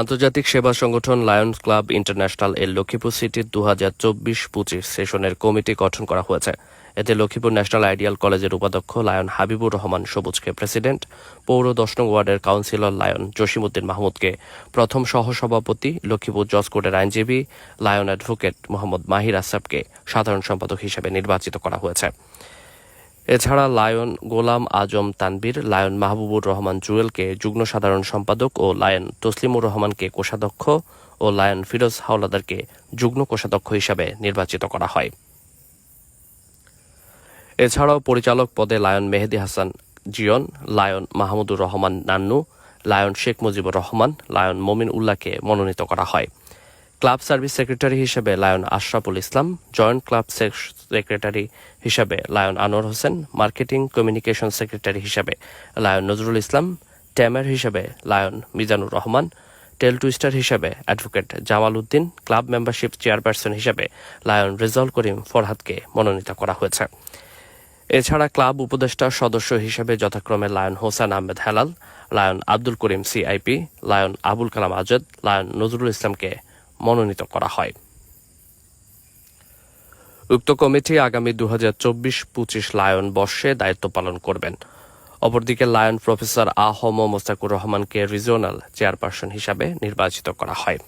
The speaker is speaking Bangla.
আন্তর্জাতিক সেবা সংগঠন লায়নস ক্লাব ইন্টারন্যাশনাল এর লক্ষ্মীপুর সিটির 2024-25 সেশনের কমিটি গঠন করা হয়েছে। এতে লক্ষ্মীপুর ন্যাশনাল আইডিয়াল কলেজের উপাধ্যক্ষ লায়ন হাবিবুর রহমান সবুজকে প্রেসিডেন্ট, পৌর 10 নং ওয়ার্ডের কাউন্সিলর লায়ন জসিমউদ্দিন মাহমুদকে প্রথম সহসভাপতি, লক্ষ্মীপুর জজ কোর্টের আইনজীবী লায়ন অ্যাডভোকেট মোহাম্মদ মাহির আসাবকে সাধারণ সম্পাদক হিসেবে নির্বাচিত করা হয়েছে। এছাড়া লায়ন গোলাম আজম তানবীর, লায়ন মাহবুবুর রহমান জুয়েলকে যুগ্ম সাধারণ সম্পাদক ও লায়ন তসলিমুর রহমানকে কোষাধ্যক্ষ ও লায়ন ফিরোজ হাওলাদারকে যুগ্ম কোষাধ্যক্ষ হিসাবে নির্বাচিত করা হয়। এছাড়াও পরিচালক পদে lion Mehedi Hasan Jion, lion Mahmudur Rahman Nannu, lion Sheikh Mujibur Rahman, lion Momin উল্লাহকে মনোনীত করা হয়। ক্লাব সার্ভিস সেক্রেটারি হিসেবে lion Ashraful Islam, joint club secretary হিসেবে lion Anwar Hossain, marketing communication secretary হিসেবে লায়ন নজরুল ইসলাম, ট্যামার হিসেবে lion Mizanur Rahman, tail twister হিসেবে advocate Jamal Uddin, club membership chairperson হিসেবে লায়ন রেজাউল করিম ফরহাদকে মনোনীত করা হয়েছে। এছাড়া ক্লাব উপদেষ্টা সদস্য হিসেবে যথাক্রমে lion Hossain Ahmed Helal, lion Abdul Karim CIP, lion Abul Kalam Azad, lion Nazrul ইসলামকে মনোনীত করা হয়। উক্ত কমিটি আগামী 2024-25 লায়ন বর্ষে দায়িত্ব পালন করবেন। অপরদিকে লায়ন প্রফেসর আ হ ম মোস্তাকুর রহমানকে রিজিওনাল চেয়ারপারসন হিসাবে নির্বাচিত করা হয়।